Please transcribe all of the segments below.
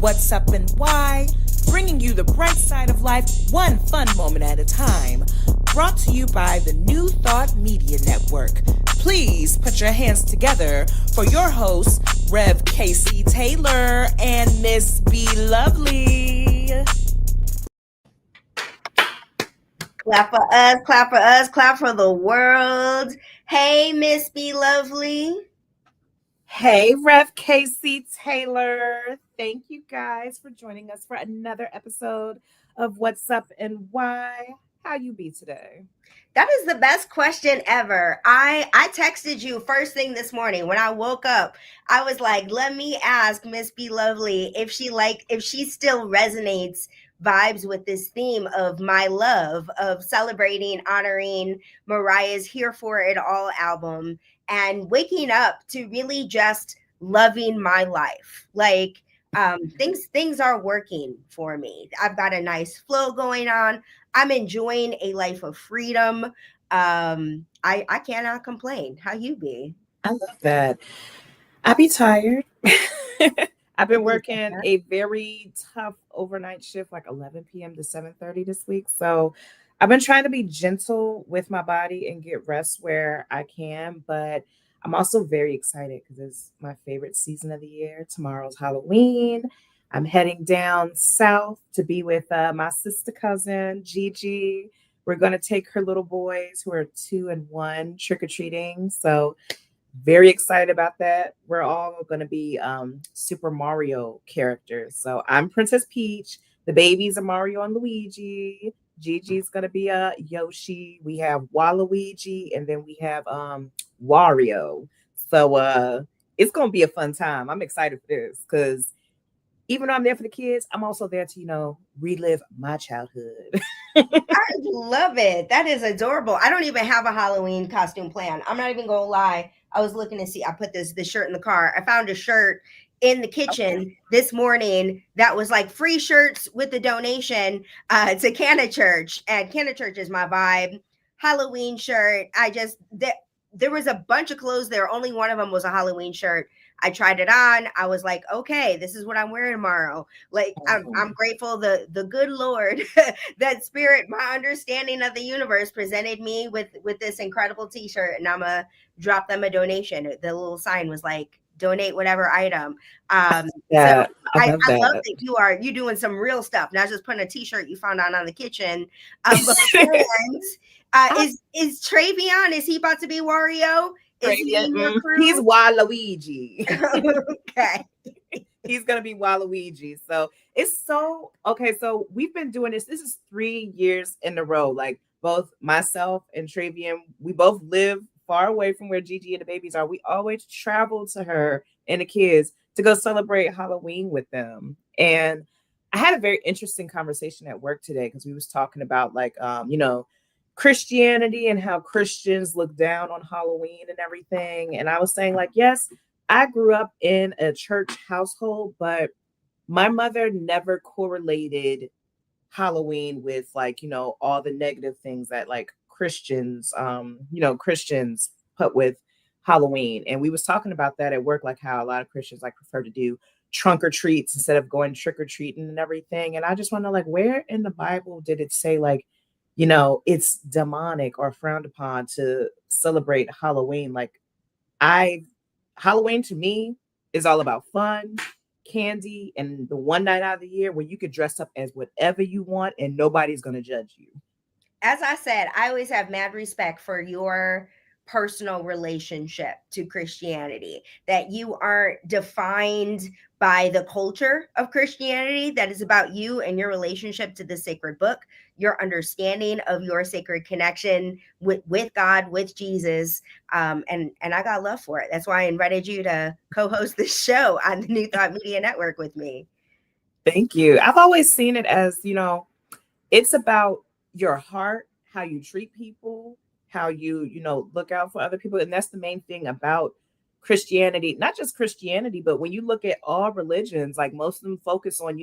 What's Up and Why, bringing you the bright side of life, one fun moment at a time. Brought to you by the New Thought Media Network. Please put your hands together for your hosts, Rev Casey Taylor and Miss B Lovely. Clap for us, clap for us, clap for the world. Hey, Miss B Lovely. Hey, Rev Casey Taylor. Thank you guys for joining us for another episode of What's Up and Why. How you be today? That is the best question ever. I texted you first thing this morning when I woke up. I was like, let me ask Miss B Lovely if she still resonates vibes with this theme of my love of celebrating, honoring Mariah's Here For It All album and waking up to really just loving my life. Like things are working for me. I've got a nice flow going on. I'm enjoying a life of freedom. I cannot complain. How you be? I love that. I be tired. I've been working a very tough overnight shift, like 11 p.m. to 7:30 this week. So I've been trying to be gentle with my body and get rest where I can. But I'm also very excited because it's my favorite season of the year. Tomorrow's Halloween. I'm heading down south to be with my sister cousin, Gigi. We're going to take her little boys who are 2 and 1 trick-or-treating. So very excited about that. We're all going to be Super Mario characters. So I'm Princess Peach. The babies are Mario and Luigi. Gigi's going to be Yoshi. We have Waluigi, and then we have Wario. So it's going to be a fun time. I'm excited for this because even though I'm there for the kids, I'm also there to, relive my childhood. I love it. That is adorable. I don't even have a Halloween costume plan. I'm not even gonna lie. I was looking to see. I put this shirt in the car. I found a shirt in the kitchen this morning that was like free shirts with the donation to Canna Church, and Canna Church is my vibe. Halloween shirt. There was a bunch of clothes there. Only one of them was a Halloween shirt. I tried it on. I was like, okay, this is what I'm wearing tomorrow. Like, I'm grateful the good Lord, that spirit, my understanding of the universe presented me with this incredible t-shirt, and I'm gonna drop them a donation. The little sign was like, donate whatever item. Yeah, so I love love that. that you doing some real stuff, not just putting a t-shirt you found on the kitchen. But is Travion, is he about to be Wario? Is he in your crew? He's Waluigi. Okay. He's gonna be Waluigi. So it's so okay. So we've been doing this. This is 3 years in a row. Like both myself and Travian, we both live far away from where Gigi and the babies are. We always travel to her and the kids to go celebrate Halloween with them. And I had a very interesting conversation at work today because we was talking about like Christianity and how Christians look down on Halloween and everything. And I was saying, like, yes, I grew up in a church household, but my mother never correlated Halloween with like, all the negative things that like Christians put with Halloween. And we was talking about that at work, like how a lot of Christians like prefer to do trunk or treats instead of going trick or treating and everything. And I just want to know, like, where in the Bible did it say like, it's demonic or frowned upon to celebrate Halloween? Like Halloween to me is all about fun, candy, and the one night out of the year where you could dress up as whatever you want and nobody's going to judge you. As I said, I always have mad respect for your personal relationship to Christianity, that you aren't defined by the culture of Christianity, that is about you and your relationship to the sacred book, your understanding of your sacred connection with God, with Jesus. And I got love for it. That's why I invited you to co-host this show on the New Thought Media Network with me. Thank you. I've always seen it as, it's about your heart, how you treat people, how you look out for other people. And that's the main thing about Christianity. Not just Christianity, but when you look at all religions, like most of them focus on,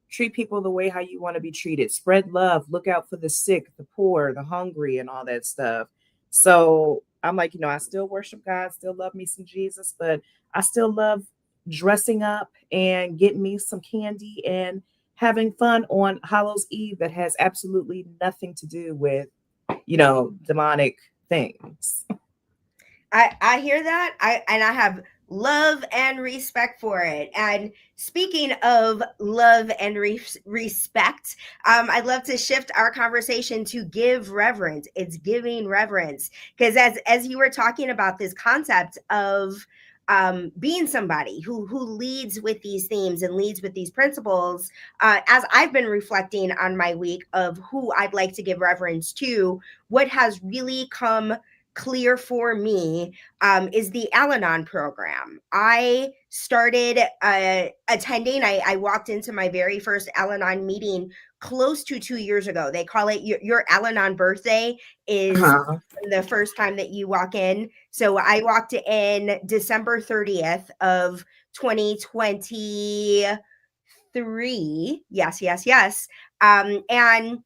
treat people the way how you want to be treated, spread love, look out for the sick, the poor, the hungry, and all that stuff. So I'm like, I still worship God, still love me some Jesus, but I still love dressing up and getting me some candy and having fun on Hallows Eve that has absolutely nothing to do with, demonic things. I hear that. I have love and respect for it. And speaking of love and respect, I'd love to shift our conversation to give reverence. It's giving reverence because as you were talking about this concept of being somebody who leads with these themes and leads with these principles, as I've been reflecting on my week of who I'd like to give reverence to, what has really come clear for me is the Al-anon program. I started attending. I walked into my very first Al-anon meeting close to 2 years ago. They call it your Al-anon birthday is Uh-huh. the first time that you walk in. So I walked in December 30th of 2023. Yes, yes, yes. And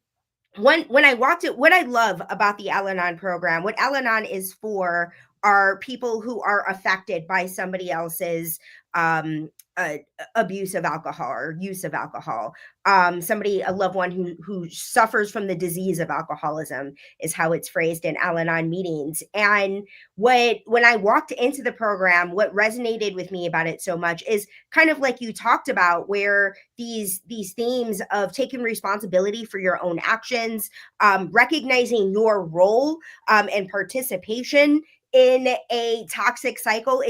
when I walked it, what I love about the Al-anon program, what Al-anon is for, are people who are affected by somebody else's um, uh, abuse of alcohol or use of alcohol. Somebody, a loved one who suffers from the disease of alcoholism, is how it's phrased in Al-anon meetings. And when I walked into the program, what resonated with me about it so much is kind of like you talked about, where these themes of taking responsibility for your own actions, recognizing your role and participation in a toxic cycle.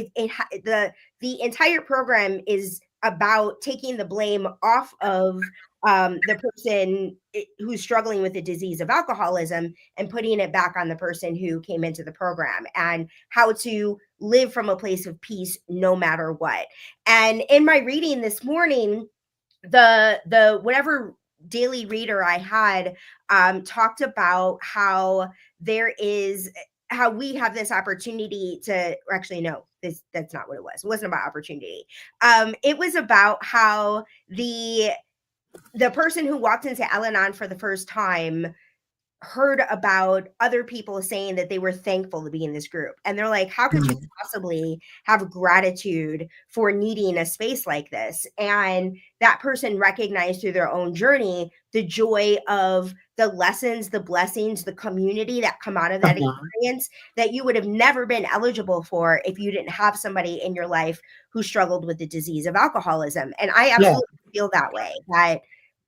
The entire program is about taking the blame off of the person who's struggling with the disease of alcoholism and putting it back on the person who came into the program, and how to live from a place of peace no matter what. And in my reading this morning, the whatever daily reader I had talked about how there is, how we have this opportunity to, or actually no, that's not what it was. It wasn't about opportunity. It was about how the person who walked into Al-anon for the first time heard about other people saying that they were thankful to be in this group. And they're like, how could you Mhm. possibly have gratitude for needing a space like this? And that person recognized through their own journey the joy of the lessons, the blessings, the community that come out of that Uh-huh. experience that you would have never been eligible for if you didn't have somebody in your life who struggled with the disease of alcoholism. And I Yeah. absolutely feel that way, that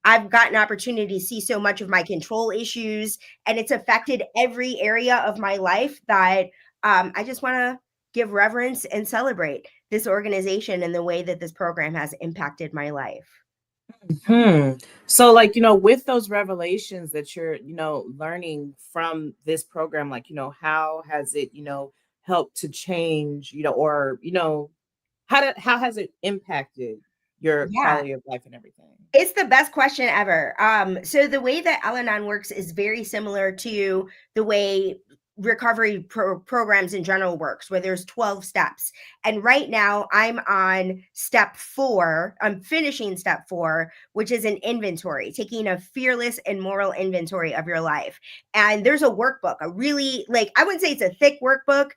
I've gotten opportunity to see so much of my control issues, and it's affected every area of my life that I just want to give reverence and celebrate this organization and the way that this program has impacted my life. Hmm. So, like, with those revelations that you're, learning from this program, like, how has it, helped to change, or, how has it impacted your Yeah. quality of life and everything? It's the best question ever. So the way that Al-anon works is very similar to the way recovery programs in general works, where there's 12 steps. And right now I'm on step 4. I'm finishing step 4, which is an inventory, taking a fearless and moral inventory of your life. And there's a workbook, a really, like, I wouldn't say it's a thick workbook,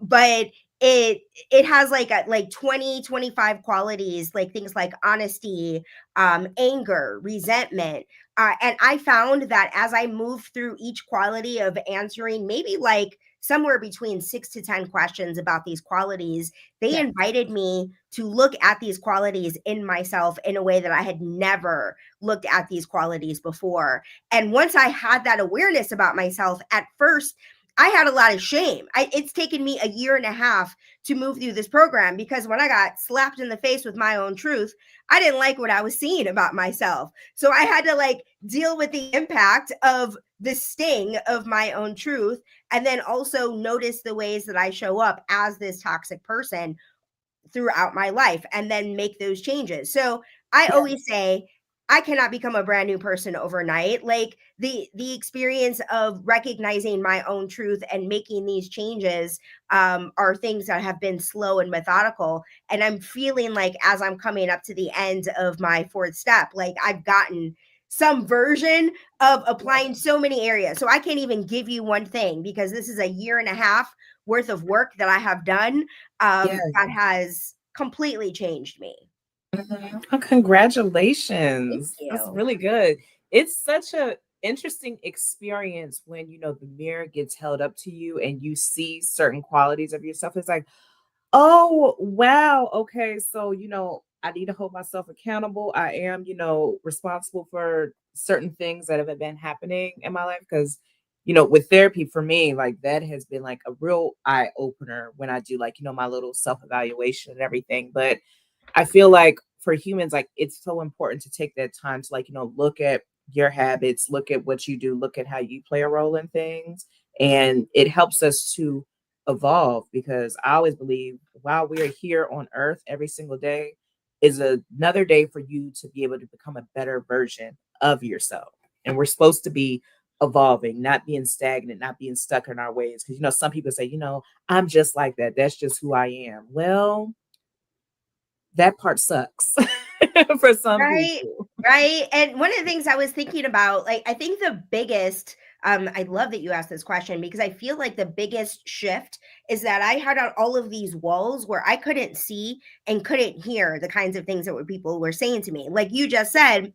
but it it has like 20-25 qualities, like things like honesty, anger, resentment. And I found that as I moved through each quality of answering, maybe like somewhere between 6 to 10 questions about these qualities, they Yeah. invited me to look at these qualities in myself in a way that I had never looked at these qualities before. And once I had that awareness about myself, at first, I had a lot of shame. It's taken me a year and a half to move through this program, because when I got slapped in the face with my own truth, I didn't like what I was seeing about myself. So I had to like deal with the impact of the sting of my own truth, and then also notice the ways that I show up as this toxic person throughout my life, and then make those changes. So I Yeah. always say I cannot become a brand new person overnight. Like the experience of recognizing my own truth and making these changes are things that have been slow and methodical. And I'm feeling like as I'm coming up to the end of my 4th step, like I've gotten some version of applying so many areas. So I can't even give you one thing, because this is a year and a half worth of work that I have done Yeah. that has completely changed me. Mhm. Oh, Thank congratulations. That's you. really good. It's such a interesting experience when, the mirror gets held up to you and you see certain qualities of yourself. It's like, oh, wow. Okay. So, I need to hold myself accountable. I am, responsible for certain things that have been happening in my life. Because, with therapy for me, like that has been like a real eye opener when I do like, my little self evaluation and everything. But I feel like for humans, like it's so important to take that time to like, look at your habits, look at what you do, look at how you play a role in things. And it helps us to evolve because I always believe while we are here on earth every single day is another day for you to be able to become a better version of yourself. And we're supposed to be evolving, not being stagnant, not being stuck in our ways. Because, some people say, I'm just like that. That's just who I am. Well, that part sucks for some Right, people. right. And one of the things I was thinking about, like, I think the biggest, I love that you asked this question because I feel like the biggest shift is that I had on all of these walls where I couldn't see and couldn't hear the kinds of things that were people were saying to me. Like you just said,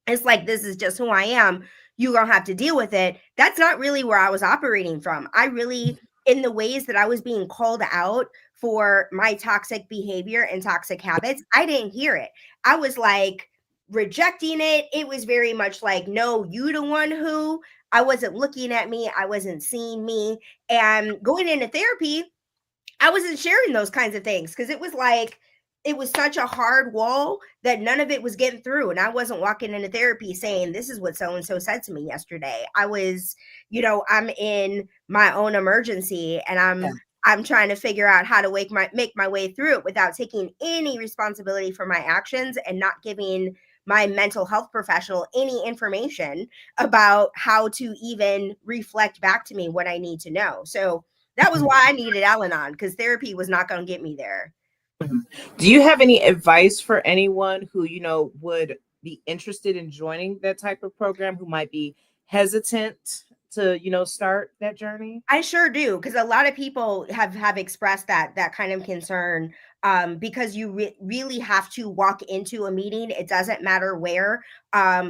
it's like this is just who I am. You gonna have to deal with it. That's not really where I was operating from. I really, in the ways that I was being called out for my toxic behavior and toxic habits, I didn't hear it. I was like rejecting it. It was very much like, no, you the one who. I wasn't looking at me. I wasn't seeing me. And going into therapy, I wasn't sharing those kinds of things because it was like it was such a hard wall that none of it was getting through. And I wasn't walking into therapy saying, this is what so and so said to me yesterday. I was, I'm in my own emergency and Yeah. I'm trying to figure out how to make my way through it without taking any responsibility for my actions and not giving my mental health professional any information about how to even reflect back to me what I need to know. So that was Mhm. why I needed Al-anon because therapy was not going to get me there. Mhm. Do you have any advice for anyone who, would be interested in joining that type of program who might be hesitant to, start that journey? I sure do because a lot of people have expressed that kind of concern because you really have to walk into a meeting. It doesn't matter where.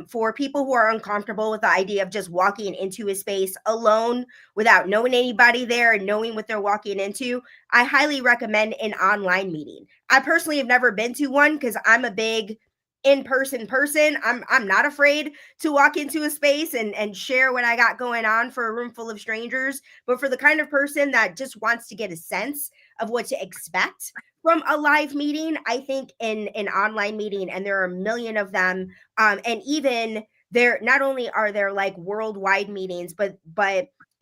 For people who are uncomfortable with the idea of just walking into a space alone without knowing anybody there and knowing what they're walking into, I highly recommend an online meeting. I personally have never been to one because I'm a big in-person person. I'm not afraid to walk into a space and share what I got going on for a room full of strangers. But for the kind of person that just wants to get a sense of what to expect from a live meeting, I think in an online meeting, and there are a million of them, and even there, not only are there like worldwide meetings, but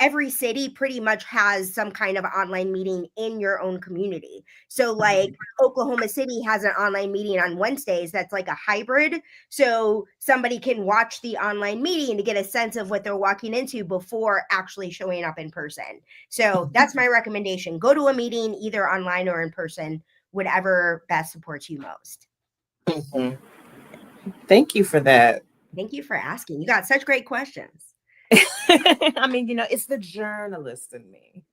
every city pretty much has some kind of online meeting in your own community. So like Oklahoma City has an online meeting on Wednesdays that's like a hybrid. So somebody can watch the online meeting to get a sense of what they're walking into before actually showing up in person. So that's my recommendation. Go to a meeting either online or in person, whatever best supports you most. Mhm. Thank you for that. Thank you for asking. You got such great questions. I mean, it's the journalist in me.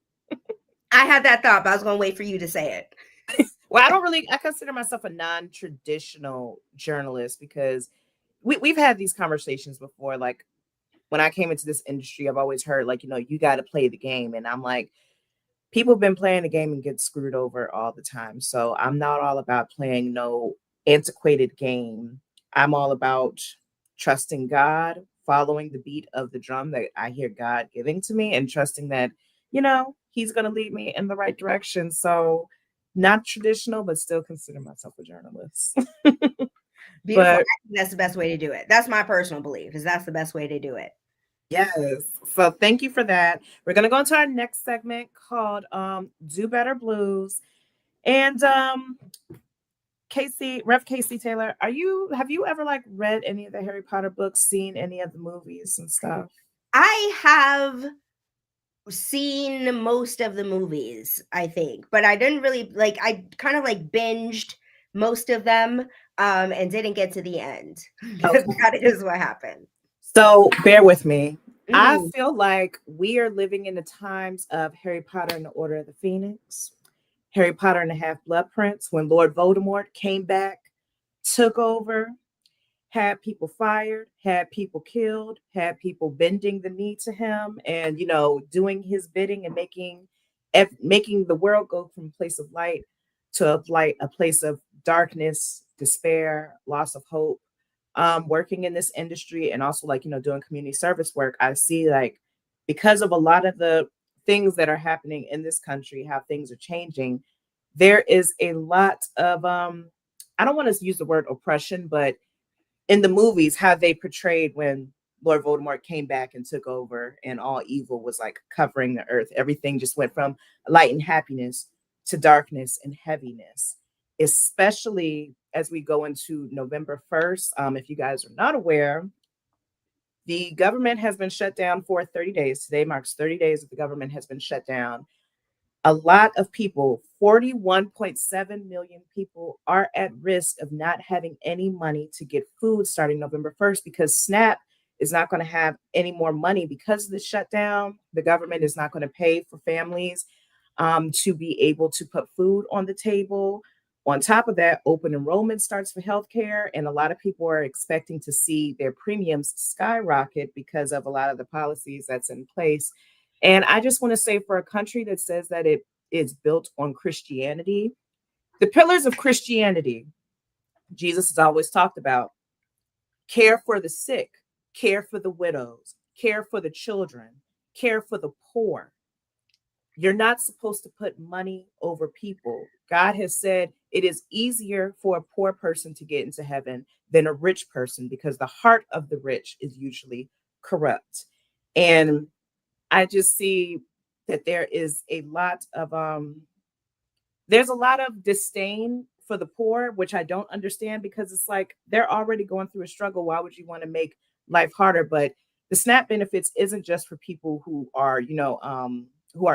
I had that thought, but I was going to wait for you to say it. Well, I consider myself a non-traditional journalist because we've had these conversations before. Like when I came into this industry, I've always heard like, you got to play the game. And I'm like, people have been playing the game and get screwed over all the time. So I'm not all about playing no antiquated game. I'm all about trusting God, following the beat of the drum that I hear God giving to me, and trusting that, He's going to lead me in the right direction. So not traditional, but still consider myself a journalist. Beautiful. But I think that's the best way to do it. That's my personal belief, is that's the best way to do it. yes. So thank you for that. We're going to go into our next segment called Do Better Blues. And Casey Taylor, have you ever like read any of the Harry Potter books, seen any of the movies and stuff? I have seen most of the movies, I think, but I didn't really like I kind of like binged most of them and didn't get to the end. Okay. That is what happened. So bear with me. I Mhm. feel like we are living in the times of Harry Potter and the Order of the Phoenix. Harry Potter and the Half Blood Prince, when Lord Voldemort came back, took over, had people fired, had people killed, had people bending the knee to him, and doing his bidding and making the world go from a place of light to a place of darkness, despair, loss of hope. Working in this industry and also doing community service work, I see like because of a lot of the things that are happening in this country, how things are changing, there is a lot of I don't want to use the word oppression, but in the movies, how they portrayed when Lord Voldemort came back and took over and all evil was like covering the earth. Everything just went from light and happiness to darkness and heaviness, especially as we go into November 1st. If you guys are not aware, the government has been shut down for 30 days. Today marks 30 days that the government has been shut down. A lot of people, 41.7 million people, are at risk of not having any money to get food starting November 1st because SNAP is not going to have any more money because of the shutdown. The government is not going to pay for families to be able to put food on the table. On top of that, open enrollment starts for healthcare, and a lot of people are expecting to see their premiums skyrocket because of a lot of the policies that's in place. And I just want to say, for a country that says that it is built on Christianity, the pillars of Christianity, Jesus has always talked about: care for the sick, care for the widows, care for the children, care for the poor. You're not supposed to put money over people. God has said it is easier for a poor person to get into heaven than a rich person because the heart of the rich is usually corrupt. And I just see that there's a lot of disdain for the poor, which I don't understand because it's like they're already going through a struggle. Why would you want to make life harder? But the SNAP benefits isn't just for people who are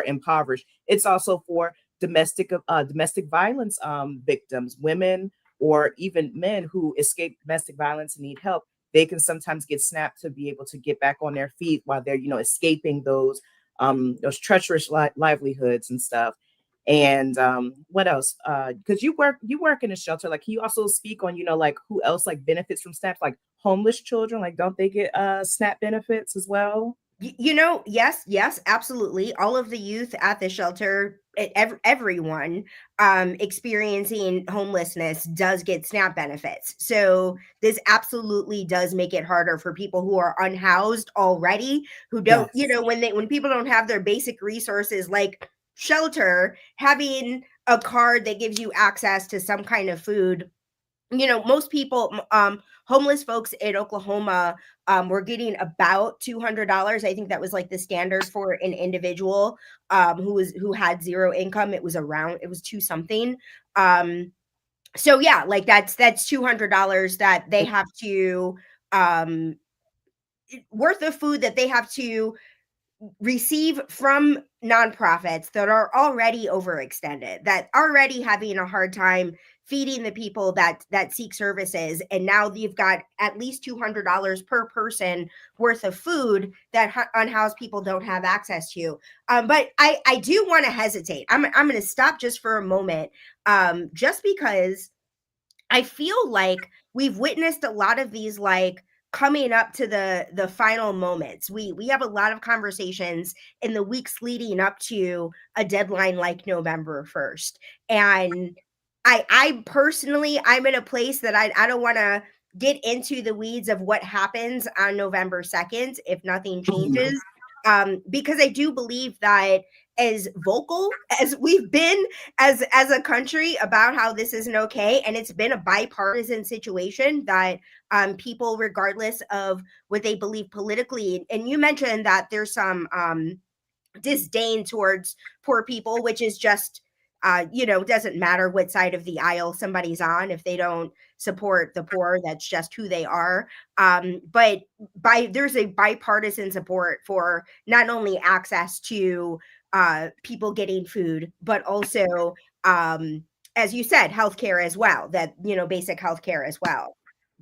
impoverished. It's also for domestic violence victims, women or even men who escape domestic violence and need help. They can sometimes get SNAP to be able to get back on their feet while they're escaping those treacherous livelihoods and stuff. And what else? Because you work in a shelter, like can you also speak on like who else like benefits from SNAP, like homeless children, like don't they get SNAP benefits as well? Yes, yes, absolutely. All of the youth at the shelter, everyone experiencing homelessness does get SNAP benefits. So this absolutely does make it harder for people who are unhoused already, who don't, Yes. when people don't have their basic resources like shelter, having a card that gives you access to some kind of food. Most people, homeless folks in Oklahoma, were getting about $200. I think that was like the standard for an individual who had zero income. It was two something. So yeah, like that's $200 that they have to um worth of food that they have to receive from nonprofits that are already overextended, that already having a hard time feeding the people that seek services, and now you've got at least $200 per person worth of food that unhoused people don't have access to. But I do want to hesitate. I'm going to stop just for a moment, just because I feel like we've witnessed a lot of these, like, coming up to the final moments. We have a lot of conversations in the weeks leading up to a deadline like November 1st. And I personally, I'm in a place that I don't want to get into the weeds of what happens on November 2nd if nothing Mhm. changes. Because I do believe that, as vocal as we've been as a country about how this isn't okay, and it's been a bipartisan situation, that people, regardless of what they believe politically, and you mentioned that there's some disdain towards poor people, which is just doesn't matter what side of the aisle somebody's on. If they don't support the poor, that's just who they are. But there's a bipartisan support for not only access to people getting food, but also, as you said, healthcare as well, that basic healthcare as well.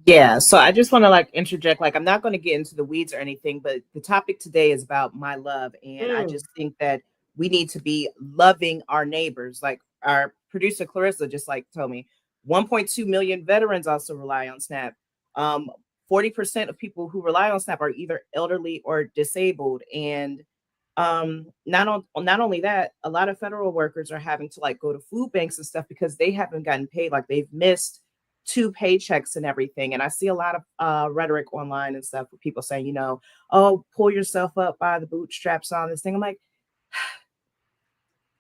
Yeah, so I just want to like interject, like I'm not going to get into the weeds or anything, but the topic today is about my love, and I Mm, just think that we need to be loving our neighbors. Like our producer Clarissa just like told me 1.2 million veterans also rely on SNAP. 40% of people who rely on SNAP are either elderly or disabled. And not only that, a lot of federal workers are having to like go to food banks and stuff because they haven't gotten paid. Like they've missed two paychecks and everything. And I see a lot of rhetoric online and stuff with people saying, oh, pull yourself up by the bootstraps on this thing. I'm like,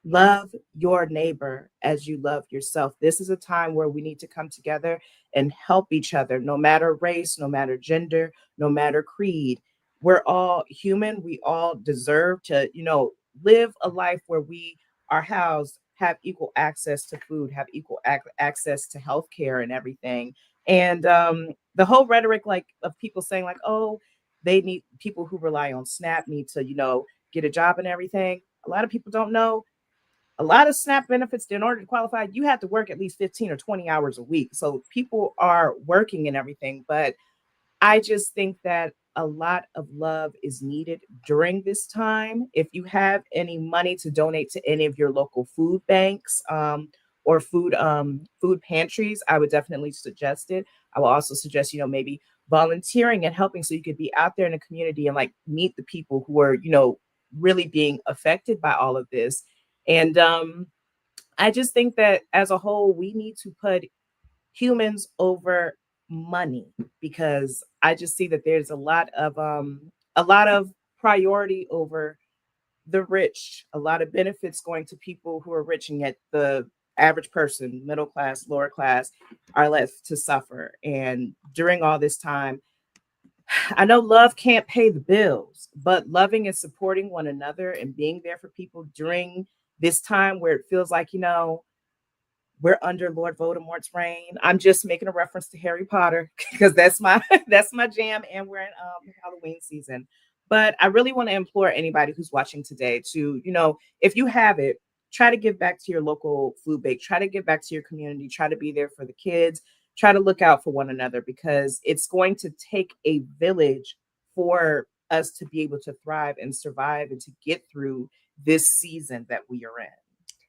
love your neighbor as you love yourself. This is a time where we need to come together and help each other, no matter race, no matter gender, no matter creed. We're all human. We all deserve to, live a life where we are housed, have equal access to food, have equal access to healthcare and everything. And the whole rhetoric, like of people saying, like, oh, they need people who rely on SNAP need to, get a job and everything. A lot of people don't know a lot of SNAP benefits, in order to qualify, you have to work at least 15 or 20 hours a week. So people are working and everything, but I just think that a lot of love is needed during this time. If you have any money to donate to any of your local food banks, or food pantries, I would definitely suggest it. I will also suggest, maybe volunteering and helping so you could be out there in the community and like meet the people who are, really being affected by all of this. And I just think that as a whole, we need to put humans over money, because I just see that there's a lot of priority over the rich, a lot of benefits going to people who are rich, and yet the average person, middle class, lower class, are left to suffer. And during all this time, I know love can't pay the bills, but loving and supporting one another and being there for people during this time where it feels like, we're under Lord Voldemort's reign. I'm just making a reference to Harry Potter because that's my that's my jam, and we're in Halloween season. But I really want to implore anybody who's watching today to, if you have it, try to give back to your local food bank, try to give back to your community, try to be there for the kids, try to look out for one another, because it's going to take a village for us to be able to thrive and survive and to get through this season that we are in.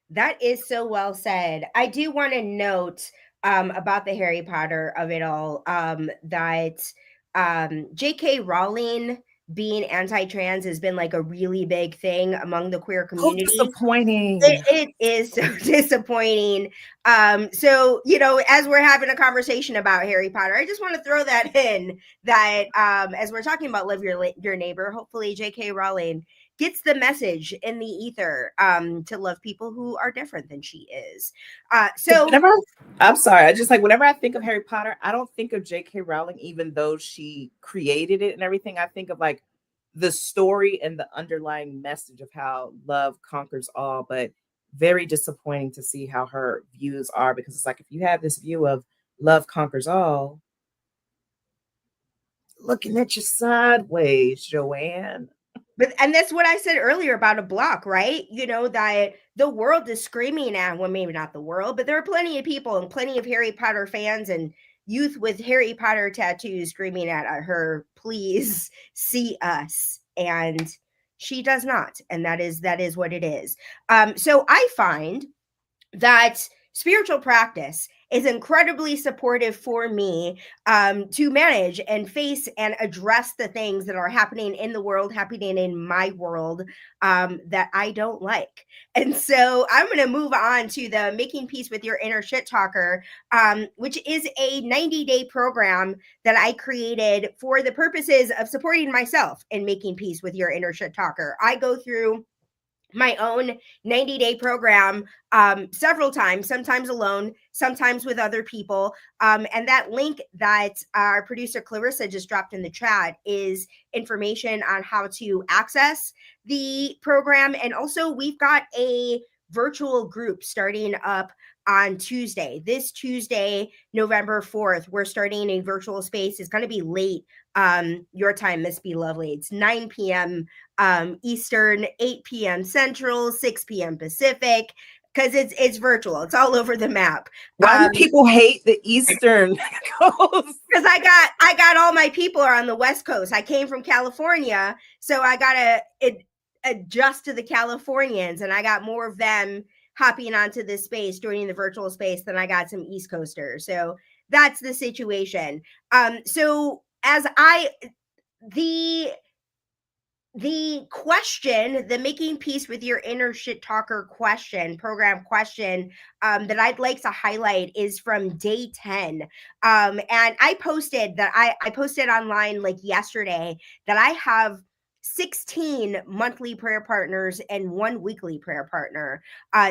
That is so well said. I do want to note about the Harry Potter of it all, that J.K. Rowling being anti-trans has been like a really big thing among the queer So community. disappointing. It is so disappointing. So as we're having a conversation about Harry Potter, I just want to throw that in, that as we're talking about love your neighbor, hopefully J.K. Rowling gets the message in the ether, to love people who are different than she is. Whenever I'm sorry, I just like whenever I think of Harry Potter, I don't think of J.K. Rowling, even though she created it and everything. I think of like the story and the underlying message of how love conquers all. But very disappointing to see how her views are, because it's like if you have this view of love conquers all, looking at you sideways, Joanne. And that's what I said earlier about a block, right? That the world is screaming at, well, maybe not the world, but there are plenty of people and plenty of Harry Potter fans and youth with Harry Potter tattoos screaming at her, please see us. And she does not. And that is what it is. So I find that spiritual practice is incredibly supportive for me, to manage and face and address the things that are happening in the world, happening in my world, that I don't like. And so I'm going to move on to the Making Peace with Your Inner Shit Talker, which is a 90-day program that I created for the purposes of supporting myself in making peace with your inner shit talker. I go through my own 90-day program several times, sometimes alone, sometimes with other people. And that link that our producer Clarissa just dropped in the chat is information on how to access the program. And also, we've got a virtual group starting up on Tuesday. This Tuesday, November 4th, we're starting a virtual space. It's going to be late your time, Miss Be Lovely. It's 9 p.m. Eastern, 8 p.m. Central, 6 p.m. Pacific, because it's virtual. It's all over the map. Why do people hate the Eastern Coast? Because I got all my people are on the West Coast. I came from California, so I gotta adjust to the Californians, and I got more of them hopping onto this space, joining the virtual space, then I got some East Coasters. So that's the situation. So as I the question, the making peace with your inner shit talker program question, that I'd like to highlight is from day 10. And I posted that I posted online like yesterday that I have 16 monthly prayer partners and one weekly prayer partner.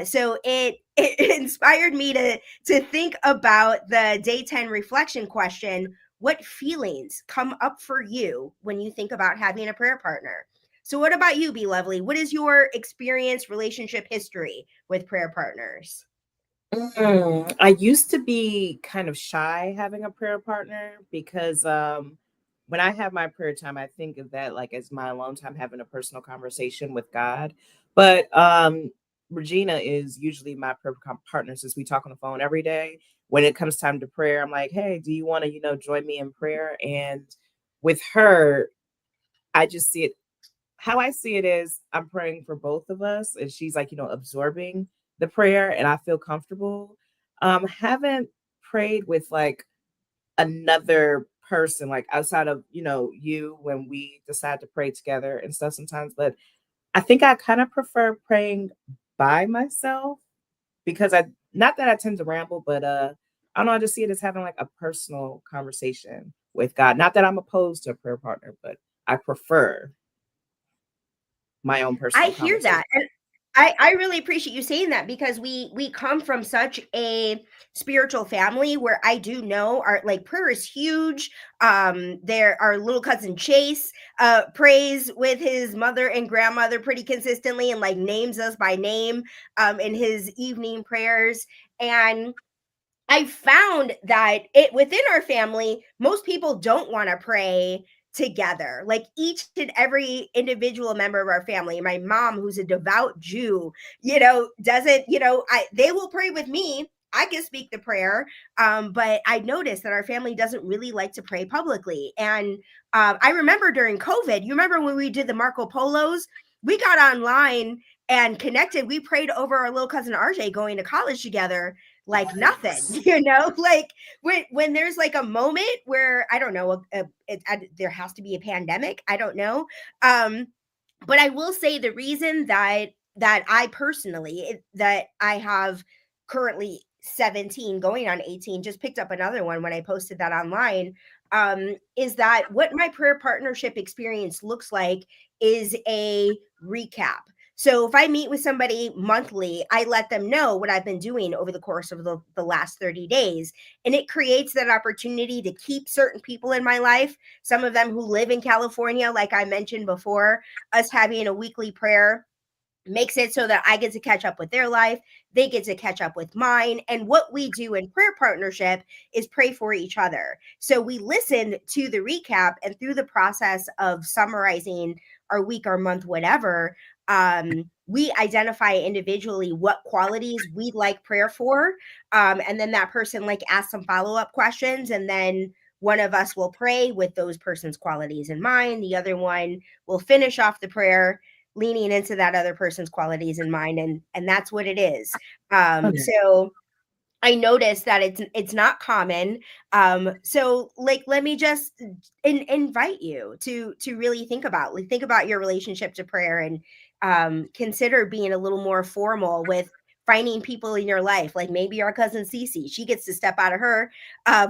So it inspired me to think about the day 10 reflection question. What feelings come up for you when you think about having a prayer partner? So, what about you, Be Lovely? What is your experience, relationship history with prayer partners? I used to be kind of shy having a prayer partner because when I have my prayer time, I think of that like as my alone time having a personal conversation with God. But Regina is usually my partner since we talk on the phone every day. When it comes time to prayer, I'm like, hey, do you want to, join me in prayer? And with her, I just see it how I see it is I'm praying for both of us, and she's like, absorbing the prayer, and I feel comfortable. Haven't prayed with like another person, like outside of, you when we decide to pray together and stuff sometimes, but I think I kind of prefer praying by myself because not that I tend to ramble, but I don't know, I just see it as having like a personal conversation with God. Not that I'm opposed to a prayer partner, but I prefer my own I personal hear conversation. that. And I really appreciate you saying that because we come from such a spiritual family where I do know our like prayer is huge. There our little cousin Chase prays with his mother and grandmother pretty consistently and like names us by name in his evening prayers. And I found that it within our family, most people don't want to pray together. Like each and every individual member of our family, my mom, who's a devout Jew, doesn't, they will pray with me. I can speak the prayer, but I noticed that our family doesn't really like to pray publicly. And I remember during COVID, you remember when we did the Marco Polos? We got online and connected. We prayed over our little cousin RJ going to college together like nothing, Yes. like when there's like a moment where I don't know, there has to be a pandemic. I don't know, um, but I will say the reason that I personally that I have currently 17 going on 18, just picked up another one when I posted that online, is that what my prayer partnership experience looks like is a recap. So if I meet with somebody monthly, I let them know what I've been doing over the course of the last 30 days. And it creates that opportunity to keep certain people in my life, some of them who live in California, like I mentioned before, us having a weekly prayer makes it so that I get to catch up with their life. They get to catch up with mine. And what we do in prayer partnership is pray for each other. So we listen to the recap, and through the process of summarizing our week, our month, whatever, we identify individually what qualities we'd like prayer for. And then that person like asks some follow-up questions, and then one of us will pray with those person's qualities in mind. The other one will finish off the prayer leaning into that other person's qualities in mind, and that's what it is. Okay. So I noticed that it's not common. So like let me just invite you to really think about your relationship to prayer, and consider being a little more formal with finding people in your life, like maybe our cousin Cece. She gets to step out of her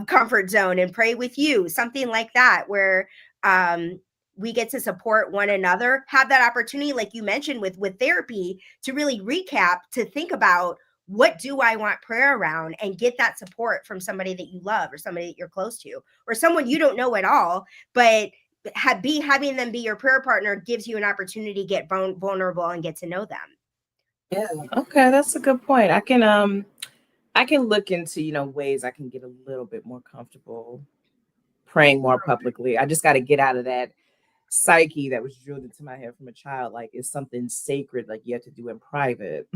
comfort zone and pray with you, something like that, where um, we get to support one another, have that opportunity, like you mentioned with therapy, to really recap, to think about what do I want prayer around, and get that support from somebody that you love or somebody that you're close to or someone you don't know at all, but having them be your prayer partner gives you an opportunity to get vulnerable and get to know them. Yeah. Okay, that's a good point. I can look into, ways I can get a little bit more comfortable praying more publicly. I just got to get out of that psyche that was drilled into my head from a child. Like it's something sacred, like you have to do in private.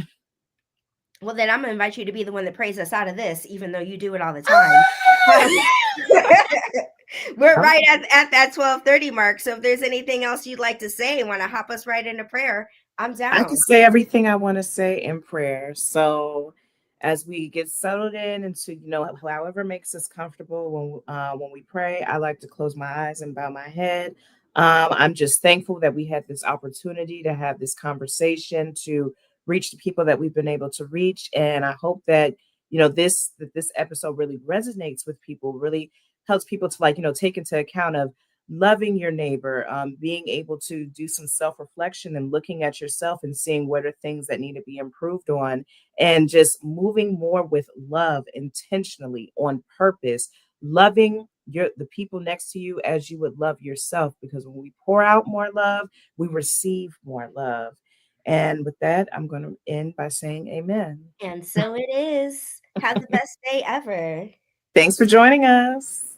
Well, then I'm gonna invite you to be the one that prays us out of this, even though you do it all the time. Um, We're Okay. right at that 12:30 mark. So if there's anything else you'd like to say, want to hop us right into prayer, I'm I can down. say everything I want to say in prayer. So, as we get settled in into, however makes us comfortable when we pray, I like to close my eyes and bow my head. I'm just thankful that we had this opportunity to have this conversation to reach the people that we've been able to reach, and I hope that this episode really resonates with people, really helps people to take into account of loving your neighbor, being able to do some self reflection and looking at yourself and seeing what are things that need to be improved on, and just moving more with love intentionally on purpose, loving the people next to you as you would love yourself. Because when we pour out more love, we receive more love. And with that, I'm going to end by saying amen. And so it is. Have the best day ever. Thanks for joining us.